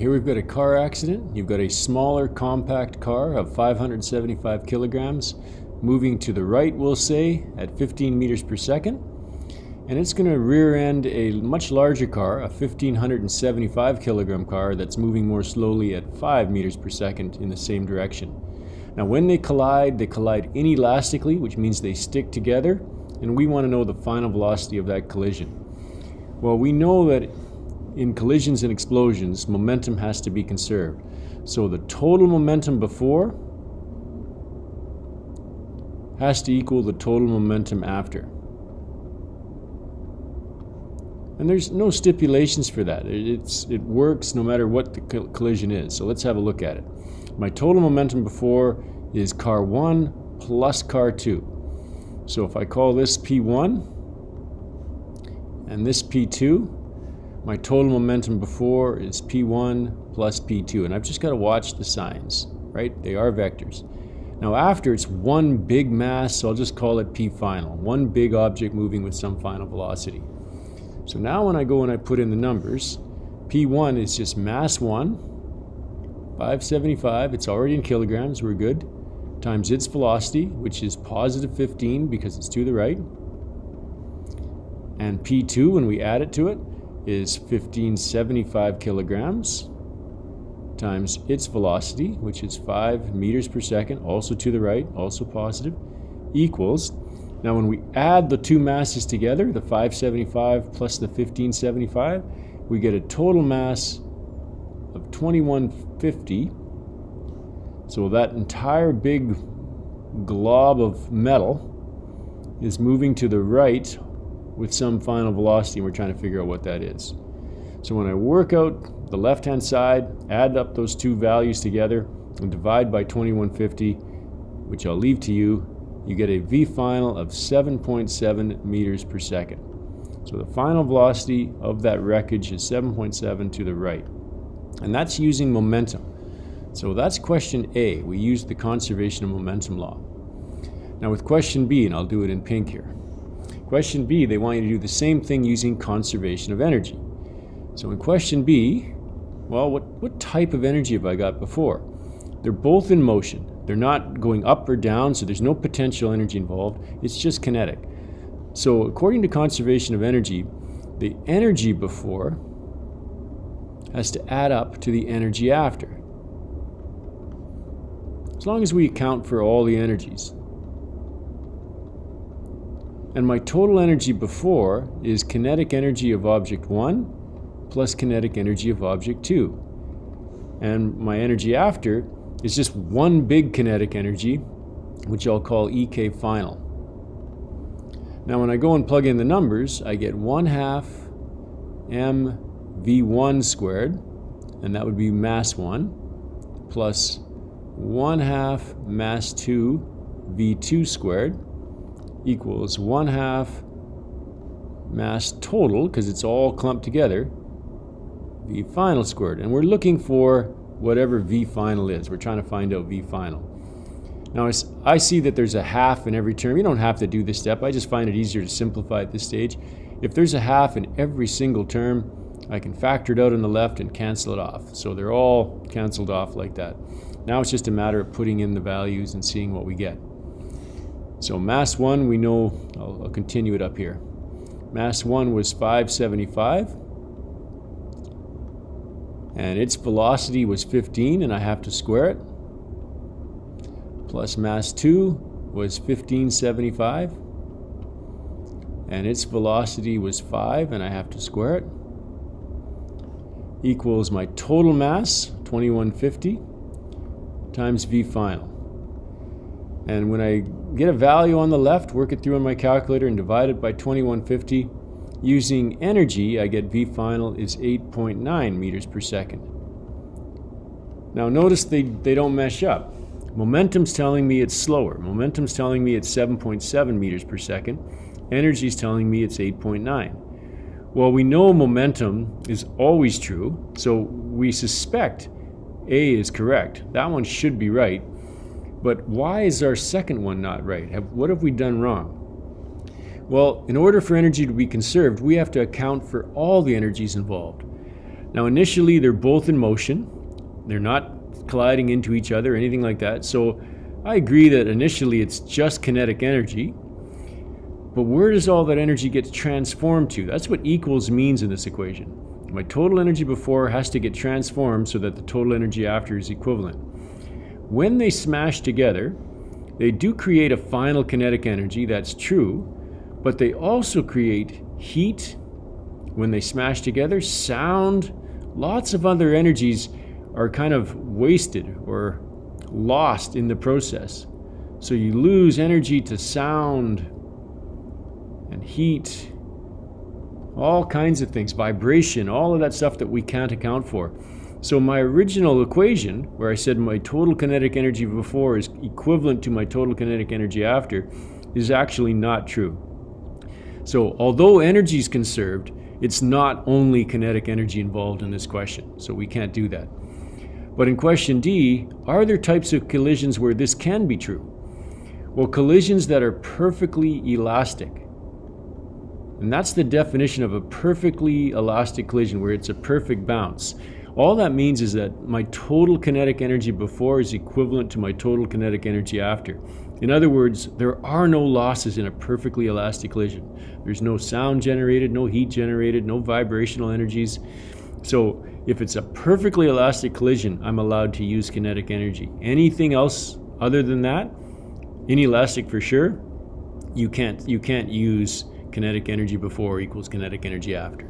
Here we've got a car accident. You've got a smaller compact car of 575 kilograms moving to the right, we'll say, at 15 meters per second. And it's going to rear end a much larger car, a 1,575 kilogram car that's moving more slowly at 5 meters per second in the same direction. Now when they collide inelastically, which means they stick together, and we want to know the final velocity of that collision. Well, we know that in collisions and explosions, momentum has to be conserved. So the total momentum before has to equal the total momentum after. And there's no stipulations for that. It works no matter what the collision is. So let's have a look at it. My total momentum before is car 1 plus car 2. So if I call this P1 and this P2, my total momentum before is P1 plus P2, and I've just got to watch the signs, right? They are vectors. Now after, it's one big mass, so I'll just call it P final, one big object moving with some final velocity. So now when I go and I put in the numbers, P1 is just mass 1, 575, it's already in kilograms, we're good, times its velocity, which is positive 15 because it's to the right, and P2, when we add it to it, is 1575 kilograms times its velocity, which is 5 meters per second, also to the right, also positive, equals, now when we add the two masses together, the 575 plus the 1575, we get a total mass of 2150. So that entire big glob of metal is moving to the right with some final velocity, and we're trying to figure out what that is. So when I work out the left-hand side, add up those two values together, and divide by 2150, which I'll leave to you, you get a V final of 7.7 meters per second. So the final velocity of that wreckage is 7.7 to the right. And that's using momentum. So that's question A. We used the conservation of momentum law. Now with question B, and I'll do it in pink here. Question B, they want you to do the same thing using conservation of energy. So in question B, well, what type of energy have I got before? They're both in motion. They're not going up or down, so there's no potential energy involved. It's just kinetic. So according to conservation of energy, the energy before has to add up to the energy after. As long as we account for all the energies. And my total energy before is kinetic energy of object 1 plus kinetic energy of object 2. And my energy after is just one big kinetic energy, which I'll call EK final. Now when I go and plug in the numbers, I get 1/2 mv1 squared, and that would be mass 1, plus 1/2 mass 2 v2 squared, equals 1/2 mass total, because it's all clumped together, V final squared. And we're looking for whatever V final is. We're trying to find out V final. Now I see that there's a half in every term. You don't have to do this step. I just find it easier to simplify at this stage. If there's a half in every single term, I can factor it out on the left and cancel it off. So they're all canceled off like that. Now it's just a matter of putting in the values and seeing what we get. So mass 1, we know, I'll continue it up here. Mass 1 was 575, and its velocity was 15, and I have to square it, plus mass 2 was 1575, and its velocity was 5, and I have to square it, equals my total mass, 2150, times V final. And when I get a value on the left, work it through on my calculator and divide it by 2150, using energy, I get V final is 8.9 meters per second. Now notice they don't mesh up. Momentum's telling me it's slower. Momentum's telling me it's 7.7 meters per second. Energy's telling me it's 8.9. Well, we know momentum is always true, so we suspect A is correct. That one should be right. But why is our second one not right? What have we done wrong? Well, in order for energy to be conserved, we have to account for all the energies involved. Now, initially, they're both in motion. They're not colliding into each other or anything like that. So I agree that initially it's just kinetic energy. But where does all that energy get transformed to? That's what equals means in this equation. My total energy before has to get transformed so that the total energy after is equivalent. When they smash together, they do create a final kinetic energy, that's true, but they also create heat when they smash together, sound, lots of other energies are kind of wasted or lost in the process. So you lose energy to sound and heat, all kinds of things, vibration, all of that stuff that we can't account for. So my original equation, where I said my total kinetic energy before is equivalent to my total kinetic energy after, is actually not true. So although energy is conserved, it's not only kinetic energy involved in this question, so we can't do that. But in question D, are there types of collisions where this can be true? Well, collisions that are perfectly elastic. And that's the definition of a perfectly elastic collision, where it's a perfect bounce. All that means is that my total kinetic energy before is equivalent to my total kinetic energy after. In other words, there are no losses in a perfectly elastic collision. There's no sound generated, no heat generated, no vibrational energies. So if it's a perfectly elastic collision, I'm allowed to use kinetic energy. Anything else other than that, inelastic for sure, you can't use kinetic energy before equals kinetic energy after.